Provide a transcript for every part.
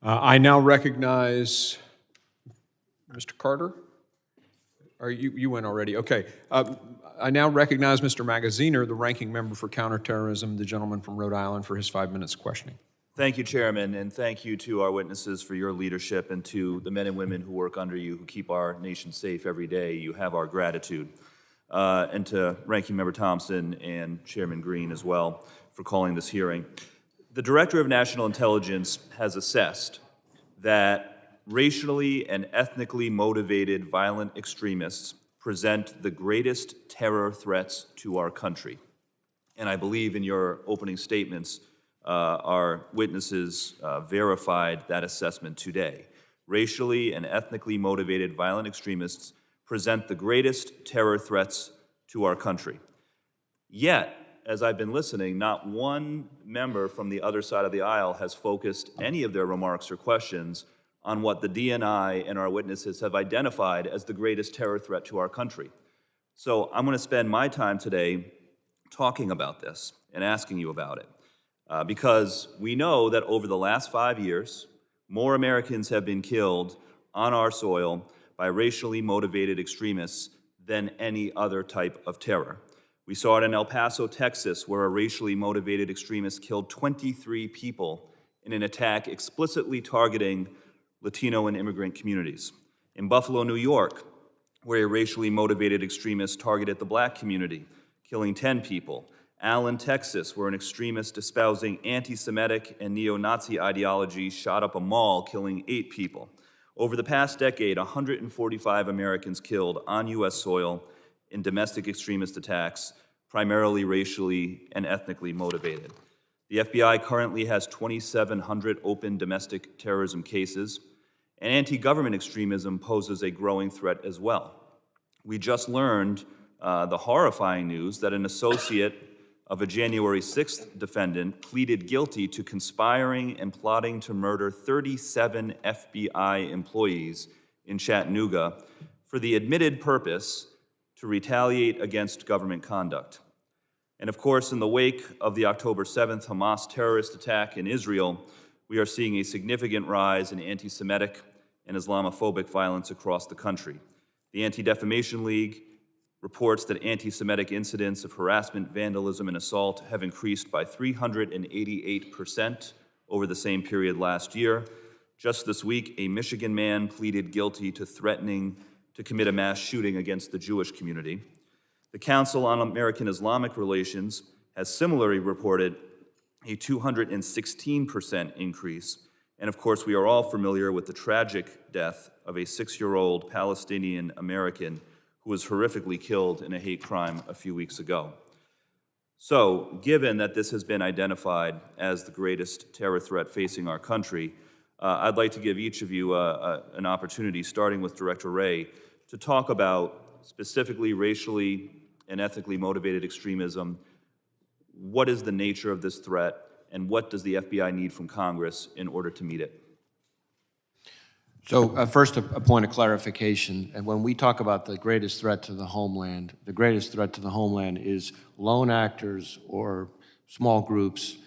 I now recognize Mr. Carter. Or you went already, okay. I now recognize Mr. Magaziner, the ranking member for counterterrorism, the gentleman from Rhode Island, for his 5 minutes of questioning. Thank you, Chairman, and thank you to our witnesses for your leadership and to the men and women who work under you, who keep our nation safe every day. You have our gratitude. And to Ranking Member Thompson and Chairman Green as well for calling this hearing. The Director of National Intelligence has assessed that racially and ethnically motivated violent extremists present the greatest terror threats to our country. And I believe in your opening statements, our witnesses verified that assessment today. Racially and ethnically motivated violent extremists present the greatest terror threats to our country. Yet, as I've been listening, not one member from the other side of the aisle has focused any of their remarks or questions on what the DNI and our witnesses have identified as the greatest terror threat to our country. So I'm going to spend my time today talking about this and asking you about it. Because we know that over the last 5 years, more Americans have been killed on our soil by racially motivated extremists than any other type of terror. We saw it in El Paso, Texas, where a racially motivated extremist killed 23 people in an attack explicitly targeting Latino and immigrant communities. In Buffalo, New York, where a racially motivated extremist targeted the black community, killing 10 people. Allen, Texas, where an extremist espousing anti-Semitic and neo-Nazi ideology shot up a mall, killing 8 people. Over the past decade, 145 Americans killed on U.S. soil in domestic extremist attacks, primarily racially and ethnically motivated. The FBI currently has 2,700 open domestic terrorism cases, and anti-government extremism poses a growing threat as well. We just learned the horrifying news that an associate of a January 6th defendant pleaded guilty to conspiring and plotting to murder 37 FBI employees in Chattanooga for the admitted purpose to retaliate against government conduct. And of course, in the wake of the October 7th Hamas terrorist attack in Israel, we are seeing a significant rise in anti-Semitic and Islamophobic violence across the country. The Anti-Defamation League reports that anti-Semitic incidents of harassment, vandalism, and assault have increased by 388% over the same period last year. Just this week, a Michigan man pleaded guilty to threatening to commit a mass shooting against the Jewish community. The Council on American Islamic Relations has similarly reported a 216% increase. And of course, we are all familiar with the tragic death of a 6-year-old Palestinian American who was horrifically killed in a hate crime a few weeks ago. So, given that this has been identified as the greatest terror threat facing our country, I'd like to give each of you an opportunity, starting with Director Wray, to talk about specifically racially and ethnically motivated extremism. What is the nature of this threat, and what does the FBI need from Congress in order to meet it? So first, a point of clarification. And when we talk about the greatest threat to the homeland is lone actors or small groups,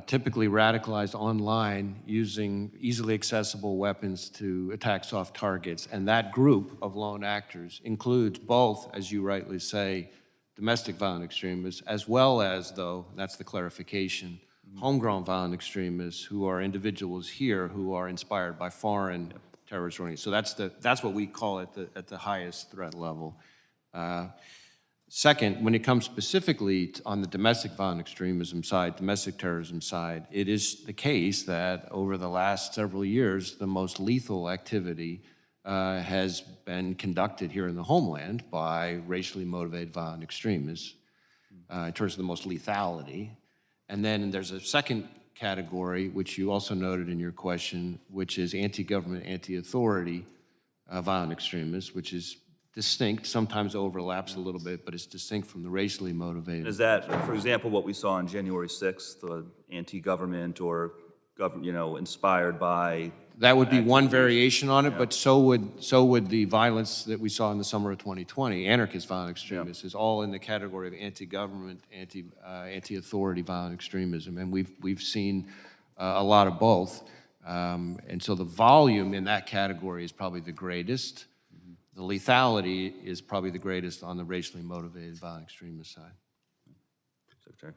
typically radicalized online, using easily accessible weapons to attack soft targets. And that group of lone actors includes both, as you rightly say, domestic violent extremists, as well as, though, that's the clarification, homegrown violent extremists who are individuals here who are inspired by foreign terrorist organizations. So that's what we call it at the highest threat level. Second, when it comes specifically on the domestic violent extremism side, domestic terrorism side, it is the case that over the last several years, the most lethal activity has been conducted here in the homeland by racially motivated violent extremists in terms of the most lethality. And then there's a second category, which you also noted in your question, which is anti-government, anti-authority violent extremists, which is distinct, sometimes overlaps a little bit, but it's distinct from the racially motivated. Is that, for example, what we saw on January 6th, the anti-government or inspired by? That would be one variation on it, but so would the violence that we saw in the summer of 2020. Anarchist violent extremism is all in the category of anti-government, anti-authority violent extremism, and we've seen a lot of both. And so the volume in that category is probably the greatest. The lethality is probably the greatest on the racially motivated violent extremist side. Secretary.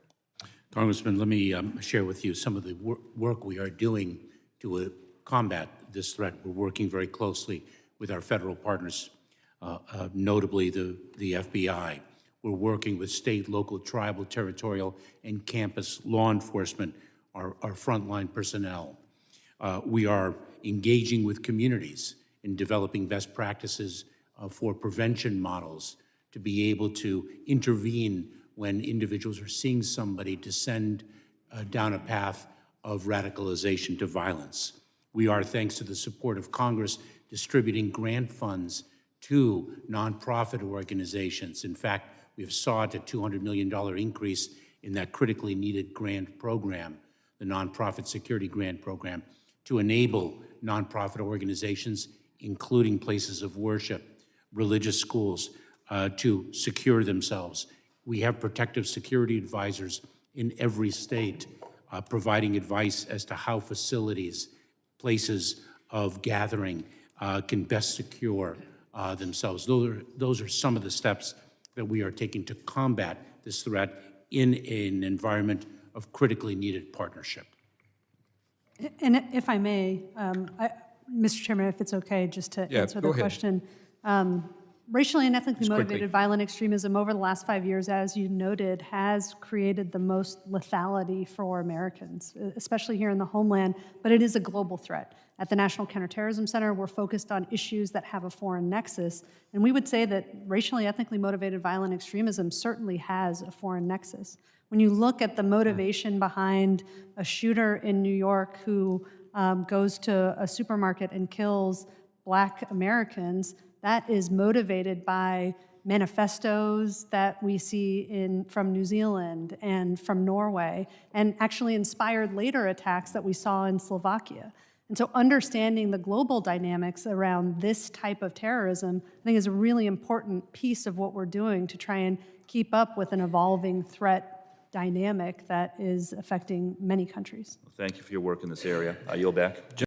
Congressman, let me share with you some of the work we are doing to combat this threat. We're working very closely with our federal partners, notably the FBI. We're working with state, local, tribal, territorial, and campus law enforcement, our frontline personnel. We are engaging with communities in developing best practices for prevention models to be able to intervene when individuals are seeing somebody descend down a path of radicalization to violence. We are, thanks to the support of Congress, distributing grant funds to nonprofit organizations. In fact, we have sought a $200 million increase in that critically needed grant program, the Nonprofit Security Grant Program, to enable nonprofit organizations, including places of worship, religious schools, to secure themselves. We have protective security advisors in every state providing advice as to how facilities, places of gathering can best secure themselves. Those are some of the steps that we are taking to combat this threat in an environment of critically needed partnership. And if I may, Mr. Chairman, if it's okay, just to answer the question. Racially and ethnically motivated violent extremism over the last 5 years, as you noted, has created the most lethality for Americans, especially here in the homeland, but it is a global threat. At the National Counterterrorism Center, we're focused on issues that have a foreign nexus, and we would say that racially ethnically motivated violent extremism certainly has a foreign nexus. When you look at the motivation behind a shooter in New York who goes to a supermarket and kills Black Americans, that is motivated by manifestos that we see from New Zealand and from Norway, and actually inspired later attacks that we saw in Slovakia. And so understanding the global dynamics around this type of terrorism, I think, is a really important piece of what we're doing to try and keep up with an evolving threat dynamic that is affecting many countries. Thank you for your work in this area. I yield back.